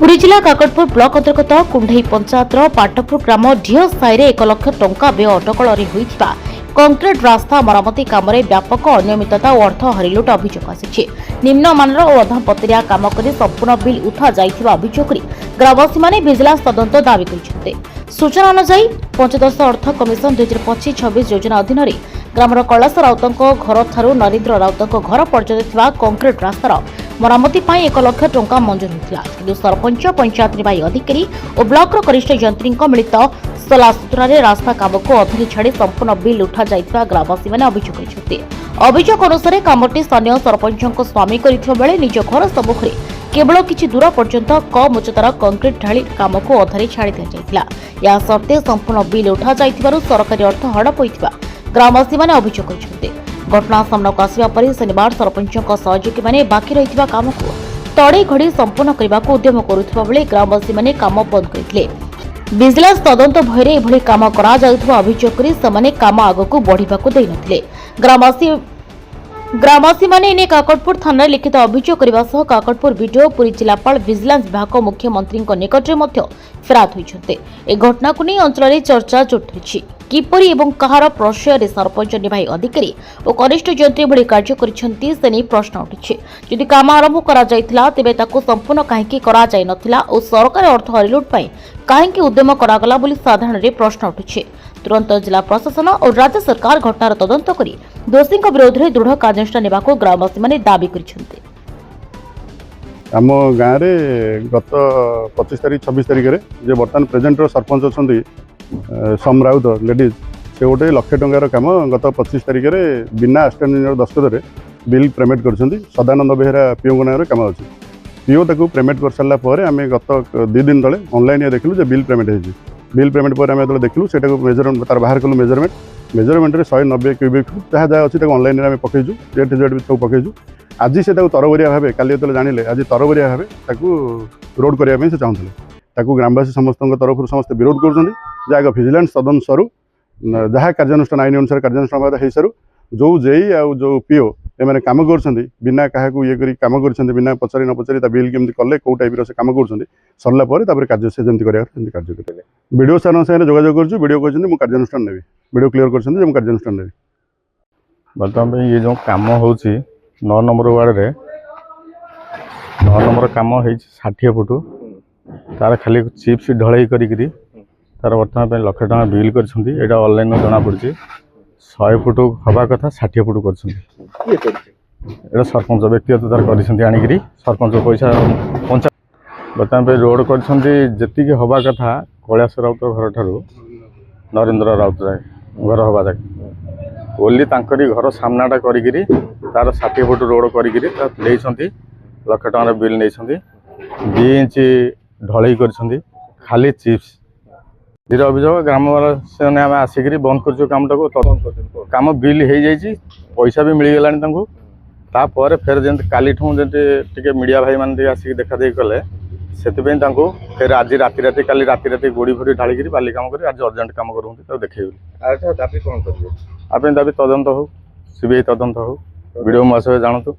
पुरी जिला काकटपुर ब्लॉक अंतर्गत कुंडई पंचायत पाटपुर ग्राम ढियो साई 1 लाख टंका व्यय अटकल होता कंक्रीट रास्ता मरामती काम व्यापक अनियमितता और अर्थ हरिलुट अभियोग आसी निम्नमानर और अधपतरिया काम कर संपूर्ण बिल उठा जाइथिबा अभियोग ग्रामवासी माने विजिलेंस तदंत दाबी करछन्ते। सूचना अनुसार पंचदश अर्थ कमिशन 2025-26 योजना अधीन ग्रामर कैलाश राउत घर ठारू नरेंद्र राउत घर पर्यंत कंक्रीट रास्तार मरामती 1 लाख टंका मंजूर होता कि सरपंच पंचायत निर्वाही अधिकारी और ब्लॉक वरिष्ठ यंत्री मिलित सलाह सूत्रार रास्ता काम को अधूरी छाड़ी संपूर्ण बिल उठा जाइथिबा ग्रामवासी माने अभियोग करछन्ते। अभियोग अनुसार कामटी स्थानीय सरपंच स्वामी करथिबा बेले निज घर सम्मुखरे केवल किछि दूर पर्यंत कम उच्चतार कंक्रीट ढाली काम को अधारे छाड़ी दिया जाइथिला। या सत्ते संपूर्ण बिल उठा जाइथिबारु सरकारी अर्थ हड़प होइथिबा ग्रामवासी माने अभियोग करछन्ते। घटना सामना को आसिबा परि शनिवार सरपंच सहयोगी माने बाकी रहिथिबा काम को तड़े घड़ी संपूर्ण करने को उद्यम करुथिबा बेले ग्रामवासी माने काम बंद करथिले। विजिलेंस तदंत भयरे एभली काम करा जाउथबा अभियोग करी समाने काम आगको बढ़िबाको देइ नथिले। ग्रामवासी माने इने काकटपुर थाना लिखित अभियोग करबा सह काकटपुर वीडियो पुरी जिलापाल विजिलेंस विभाग मुख्यमंत्री निकटरे मध्य फेरात होइछन्ते। ए घटना को नै अंचल चर्चा जोटछि किपरि एवं कहार प्रश्रय सरपंच निर्वाही अधिकारी और कनिष्ठ यंत्री भली कार्य करिसेंती से नै प्रश्न उठिछि। यदि काम आरंभ करा जाइथिला तेबे ताको संपूर्ण काहेकि करा जाय नथिला और सरकार अर्थ हरिलुट पई काहेकि उद्यम करागला बोली साधारण रे प्रश्न उठिछि। तुरंत जिला प्रशासन और राज्य सरकार घटनार तदंत करी दोषी विरोध में दृढ़ कार्यानुष्ठान नेबाको ग्रामवासी माने दाबी करिसेंते। आम गाँव में गत 25 तारीख 26 तारीख में जो बर्तमान प्रेजेंट सरपंच अच्छा सम राउत लेडीज से गोटे 1 लाख टंकार कम गत 25 तारीख में बिना आस्टांडिंग दस्तखत बिल पेमेंट कर सदानंद बेहेरा पीओ नाम कम अच्छी पीओ ताक पेमेंट कर सारापर आम गत 2 दिन तले ऑनलाइन देखलु बिल पेमेंट हो बिल पेमेंट पर आम देखलु से मेजरमेंट तार बाहर कलु मेजरमेंट 190 क्यूबिक फुट जहाँ जहाँ अच्छी ऑनलाइन आम पकईचु जेड जेड भी सब पकईचु आज से तरबरिया भाव काली जो जानिले आज तरबरिया भाव रोड करने से चाहूले ग्रामवासी समस्त तरफ समस्त विरोध कर विजिलेंस तदंत सरू जहाँ कार्यानुष्ठान आईन अनुसार कार्यानुष्ठान हो सारू जो जेई आ जो पीओ एम कम कर बिना क्या ये कम कर बिना पचारि न पचारि बिल केमती कले कौ टाइप से कम कर सरला कार्य से जमी कार्य करें वीडियो सर साथ जोगाजोग करीडियो कहते मुझे कार्यानुष्ठान नेबी वीडियो क्लीयर कर कार्यानुष्ठान नेबी बर्तमान ये जो कम हो 9 नंबर वार्ड रे 9 नंबर कम हो 60 फुट तार खाली चिप्स ढलई करी तार बर्तमान 1 लाख टका बिल कर ऑनलाइन जना पड़ी 100 फुट हवा कथा 60 फुट कर सरपंच व्यक्तिगत तार कर सरपंच पैसा पंचायत बर्तमान रोड कर हवा कथा कैलाश राउत घर ठारू नरेंद्र राउत घर हवा जाए ओली घर सामनाटा करी तार 60 फुट रोड करी 1 लाख टकर बिल नहीं 2 इंच ढलई कर खाली चिप्स धीरे अभियोग ग्रामवाला से आम आसिक बंद कर काम बिल हो जाइए पैसा भी मिलगला तापर फेर जमी काली टे मीडिया भाई मैंने आसिक देखा देख कले से फिर आज राति राति काली राति राति गोड़ी फोड़ी ढालिक बाली कम कर आज अर्जेंट कम कर देखे दाबी दाबी तदंत हो सीबीआई तदंत हो वीडियो मो जानतु।